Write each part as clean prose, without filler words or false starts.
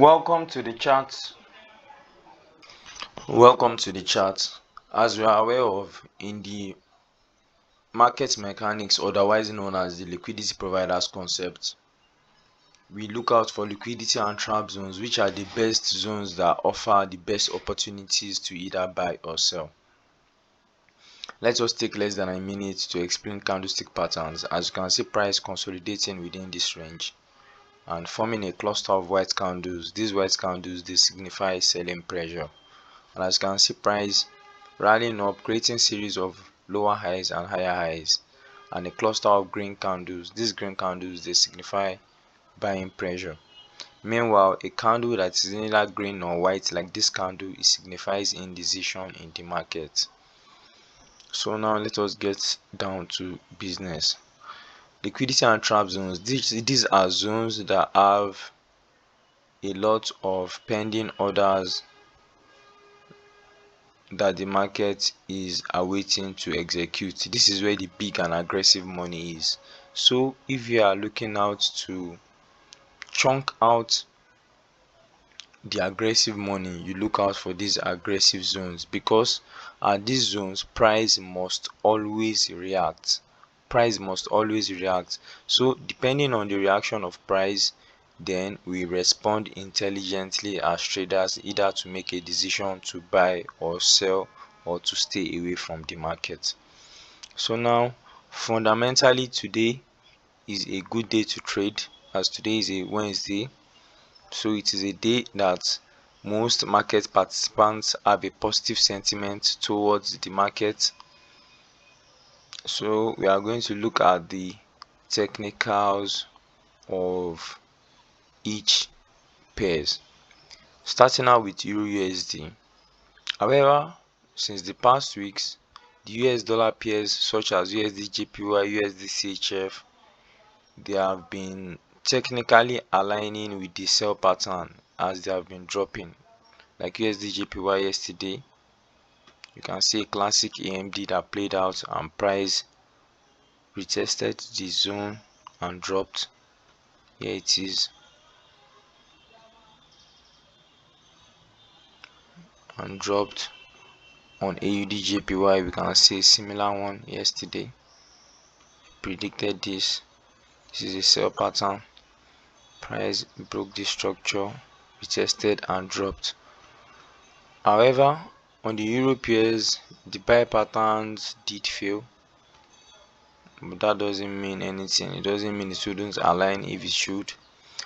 Welcome to the chat. Welcome to the chat. As we are aware of, in the market mechanics, otherwise known as the liquidity providers concept, we look out for liquidity and trap zones, which are the best zones that offer the best opportunities to either buy or sell. Let us take less than a minute to explain candlestick patterns. As you can see, price consolidating within this range and forming a cluster of white candles. These white candles, they signify selling pressure. And as you can see, price rallying up, creating series of lower highs and higher highs, and a cluster of green candles. These green candles, they signify buying pressure. Meanwhile, a candle that is either green or white like this candle, it signifies indecision in the market. So now let us get down to business. Liquidity and trap zones, these are zones that have a lot of pending orders that the market is awaiting to execute. This is where the big and aggressive money is. So if you are looking out to chunk out the aggressive money, you look out for these aggressive zones, because at these zones price must always react. So depending on the reaction of price, then we respond intelligently as traders, either to make a decision to buy or sell, or to stay away from the market. So now, fundamentally, today is a good day to trade, as today is a Wednesday. So it is a day that most market participants have a positive sentiment towards the market. So we are going to look at the technicals of each pairs, starting out with Euro USD. However, since the past weeks, the US dollar pairs such as USD JPY, USD CHF, they have been technically aligning with the sell pattern as they have been dropping. Like USD JPY yesterday, you can see a classic AMD that played out and price retested the zone and dropped. Here it is, and dropped. On AUD JPY, we can see a similar one yesterday. Predicted this. This is a sell pattern. Price broke the structure, retested and dropped. However, on the Euro pairs, the buy patterns did fail, but that doesn't mean anything. It doesn't mean it shouldn't align if it should.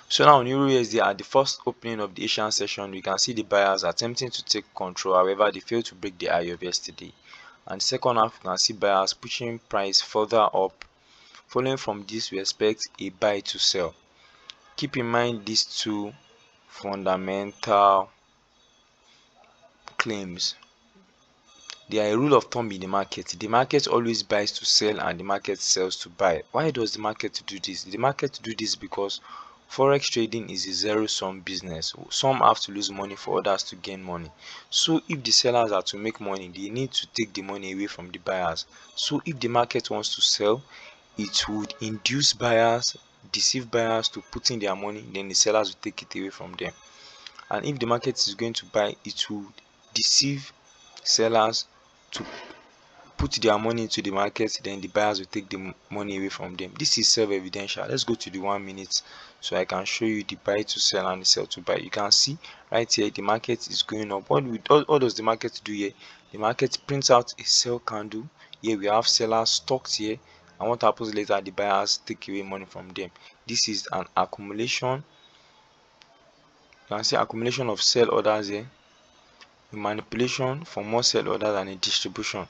So now on Euro USD, at the first opening of the Asian session, we can see the buyers attempting to take control. However, they failed to break the high of yesterday. And the second half, you can see buyers pushing price further up. Following from this, we expect a buy to sell. Keep in mind these two fundamental claims. They are a rule of thumb in the market. The market always buys to sell and the market sells to buy. Why does the market do this? The market do this because forex trading is a zero-sum business. Some have to lose money for others to gain money. So if the sellers are to make money, they need to take the money away from the buyers. So if the market wants to sell, it would induce buyers, deceive buyers to put in their money, then the sellers will take it away from them. And if the market is going to buy, it will deceive sellers to put their money into the market, then the buyers will take the money away from them. This is self-evidential. Let's go to the 1 minute so I can show you the buy to sell and the sell to buy. You can see right here the market is going up. What does the market do here? The market prints out a sell candle. Here we have sellers stocked here, and what happens later? The buyers take away money from them. This is an accumulation. You can see accumulation of sell orders here, a manipulation for more sell orders, and a distribution.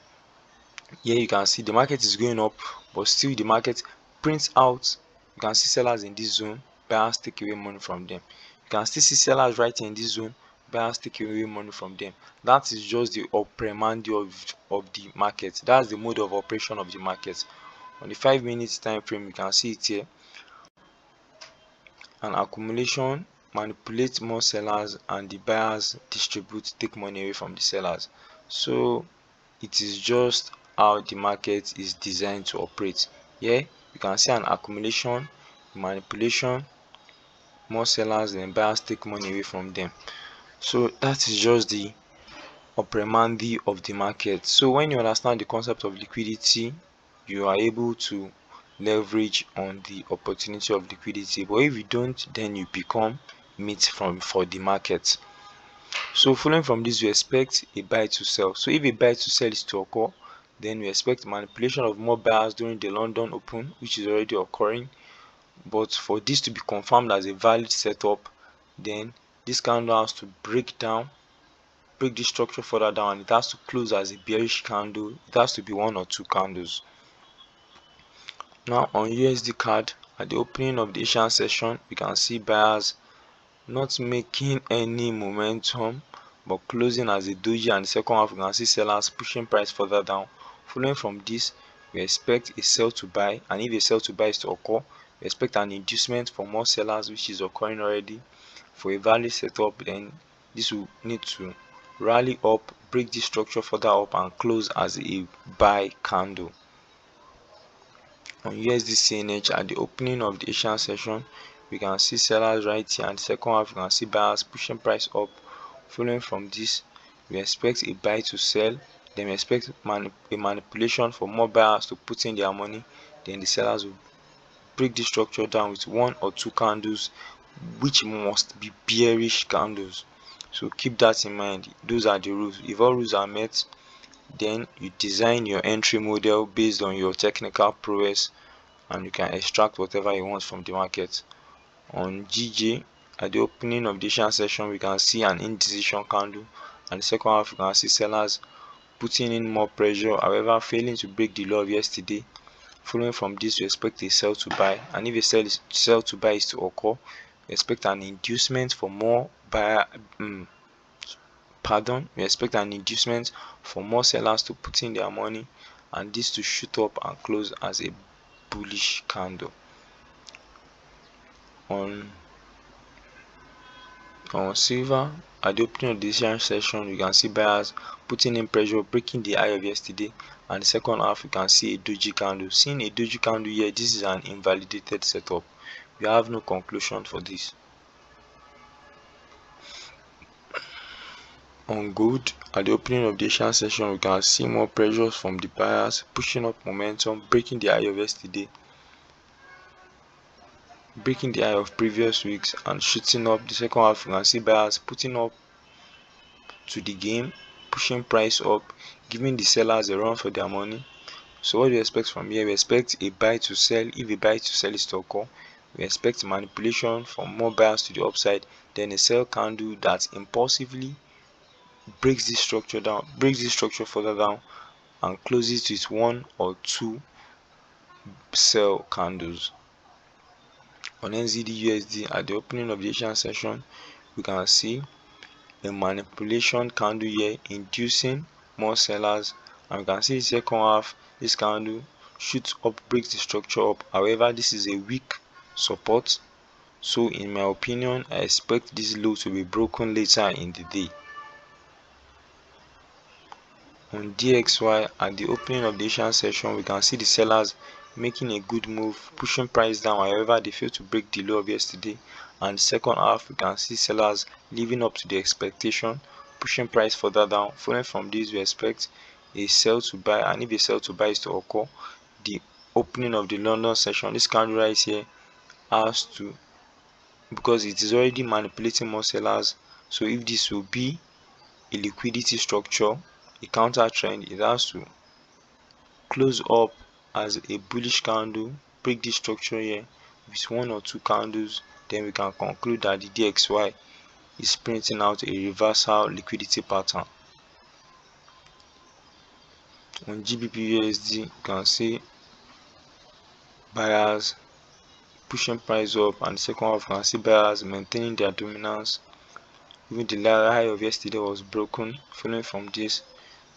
Here you can see the market is going up, but still the market prints out. You can see sellers in this zone, buyers take away money from them. You can still see sellers right here in this zone, buyers take away money from them. That is just the operandi of the market. That's the mode of operation of the market. On the 5 minutes time frame, you can see it here. An accumulation, manipulate more sellers, and the buyers distribute, take money away from the sellers. So it is just how the market is designed to operate. Here you can see an accumulation, manipulation, more sellers, then buyers take money away from them. So that is just the operandi of the market. So when you understand the concept of liquidity, you are able to leverage on the opportunity of liquidity. But if you don't, then you become meat for the market. So following from this, we expect a buy to sell. So if a buy to sell is to occur, then we expect manipulation of more buyers during the London Open, which is already occurring. But for this to be confirmed as a valid setup, then this candle has to break the structure further down, and it has to close as a bearish candle. It has to be one or two candles. Now on USD card, at the opening of the Asian session, we can see buyers not making any momentum but closing as a doji, and the second half we can see sellers pushing price further down. Following from this, we expect a sell to buy, and if a sell to buy is to occur, we expect an inducement for more sellers, which is occurring already. For a valid setup, then this will need to rally up, break this structure further up, and close as a buy candle. On USD CNH, at the opening of the Asian session, we can see sellers right here, and the second half we can see buyers pushing price up. Following from this, we expect a buy to sell, then we expect a manipulation for more buyers to put in their money, then the sellers will break the structure down with one or two candles, which must be bearish candles. So keep that in mind. Those are the rules. If all rules are met, then you design your entry model based on your technical prowess, and you can extract whatever you want from the market. On GJ, at the opening of the Asian session, we can see an indecision candle, and the second half we can see sellers putting in more pressure, however failing to break the low of yesterday. Following from this, we expect a sell to buy, and if a sell to buy is to occur, we expect an inducement for more we expect an inducement for more sellers to put in their money, and this to shoot up and close as a bullish candle. On silver, at the opening of the Asian session, you can see buyers putting in pressure, breaking the high of yesterday, and the second half you can see a doji candle. Seeing a doji candle here, this is an invalidated setup. We have no conclusion for this. On gold, at the opening of the Asian session, we can see more pressures from the buyers pushing up momentum, breaking the high of yesterday, breaking the high of previous weeks, and shooting up. The second half, we can see buyers putting up to the game, pushing price up, giving the sellers a run for their money. So what do we expect from here? We expect a buy to sell. If a buy to sell is to occur, we expect manipulation from more buyers to the upside, then a sell candle that impulsively breaks this structure down, breaks this structure further down, and closes with one or two sell candles. On NZD USD, at the opening of the Asian session, we can see a manipulation candle here inducing more sellers, and we can see the second half this candle shoots up, breaks the structure up. However, this is a weak support, so in my opinion I expect this low to be broken later in the day. On DXY, at the opening of the Asian session, we can see the sellers making a good move, pushing price down. However, they failed to break the low of yesterday, and the second half we can see sellers living up to the expectation, pushing price further down. Following from this, we expect a sell to buy, and if a sell to buy is to occur, the opening of the London session, this candle right here has to, because it is already manipulating more sellers, so if this will be a liquidity structure, a counter trend, it has to close up as a bullish candle, break this structure here with one or two candles, then we can conclude that the DXY is printing out a reversal liquidity pattern. On GBP USD, you can see buyers pushing price up, and the second half you can see buyers maintaining their dominance. Even the high of yesterday was broken. Following from this,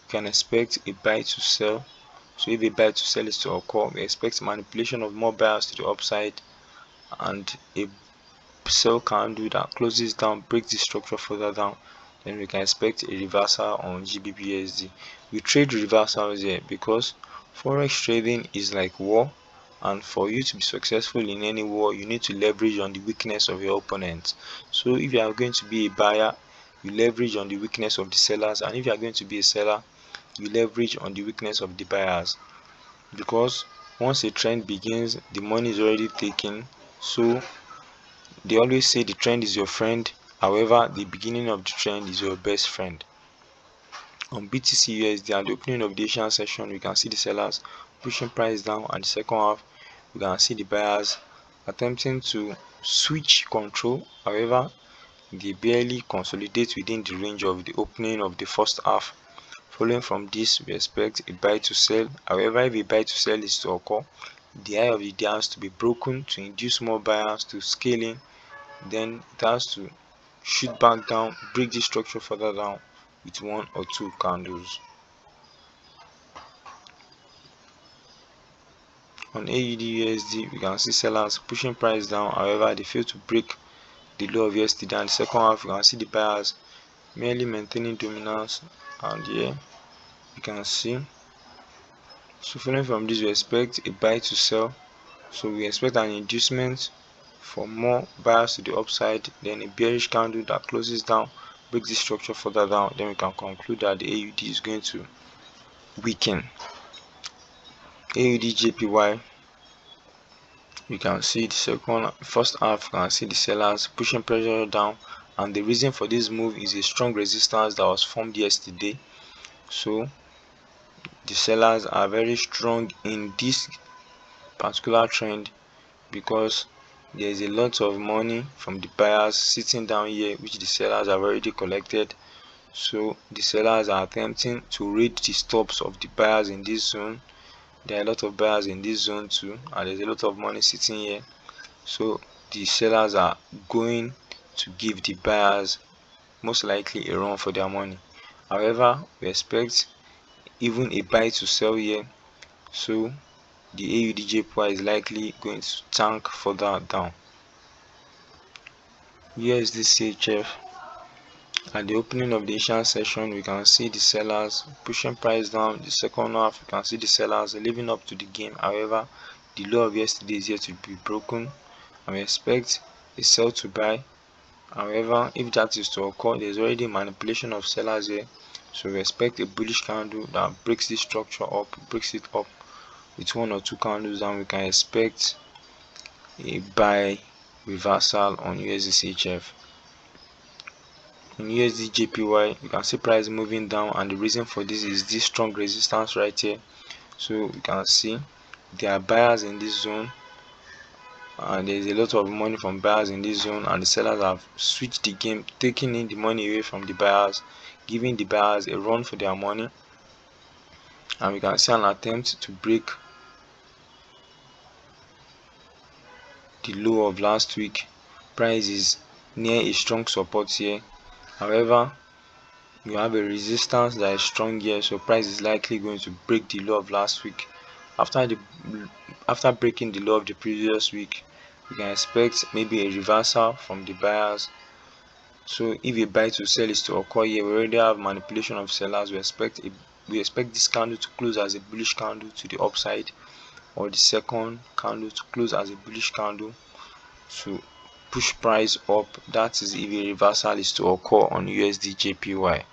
you can expect a buy to sell. So if a buy to sell is to occur, we expect manipulation of more buyers to the upside, and a sell candle that closes down, breaks the structure further down, then we can expect a reversal on GBP USD. We trade reversals here because forex trading is like war. and for you to be successful in any war, you need to leverage on the weakness of your opponent. So if you are going to be a buyer, you leverage on the weakness of the sellers, and if you are going to be a seller, you leverage on the weakness of the buyers, because once a trend begins, the money is already taken. So they always say the trend is your friend, however the beginning of the trend is your best friend. On BTC USD at the opening of the Asian session, we can see the sellers pushing price down, and the second half we can see the buyers attempting to switch control. However, they barely consolidate within the range of the opening of the first half. Following from this, we expect a buy to sell. However, if a buy to sell is to occur, the high of the day has to be broken to induce more buyers to scale in. Then it has to shoot back down, break the structure further down with one or two candles. On AUD USD, we can see sellers pushing price down. However, they fail to break the low of yesterday, and the second half we can see the buyers merely maintaining dominance. And here you can see, so following from this, we expect a buy to sell. So we expect an inducement for more buyers to the upside, then a bearish candle that closes down, breaks the structure further down, then we can conclude that the AUD is going to weaken. AUD JPY, you can see the first half, you can see the sellers pushing pressure down, and the reason for this move is a strong resistance that was formed yesterday. So the sellers are very strong in this particular trend because there is a lot of money from the buyers sitting down here, which the sellers have already collected. So the sellers are attempting to raid the stops of the buyers in this zone. There are a lot of buyers in this zone too, and there's a lot of money sitting here. So the sellers are going to give the buyers most likely a run for their money. However, we expect even a buy to sell here, so the AUD JPY is likely going to tank further down. USD CHF, at the opening of the Asian session, we can see the sellers pushing price down. The second half, we can see the sellers living up to the game. However, the low of yesterday is yet to be broken, and we expect a sell to buy. However, if that is to occur, there is already manipulation of sellers here, so we expect a bullish candle that breaks this structure up, breaks it up with one or two candles, and we can expect a buy reversal on USD CHF. In USD JPY, you can see price moving down, and the reason for this is this strong resistance right here. So we can see there are buyers in this zone, and there is a lot of money from buyers in this zone, and the sellers have switched the game, taking in the money away from the buyers, giving the buyers a run for their money. And we can see an attempt to break the low of last week. Price is near a strong support here. However, you have a resistance that is strong here, so price is likely going to break the low of last week. After breaking the low of the previous week, we can expect maybe a reversal from the buyers. So if a buy to sell is to occur here, we already have manipulation of sellers. We expect this candle to close as a bullish candle to the upside, or the second candle to close as a bullish candle to push price up. That is if a reversal is to occur on USD JPY.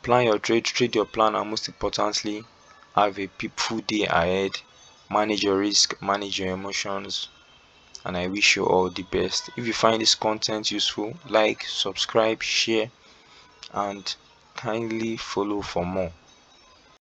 Plan your trade your plan, and most importantly, have a peaceful day ahead. Manage your risk, manage your emotions, and I wish you all the best. If you find this content useful, like, subscribe, share, and kindly follow for more.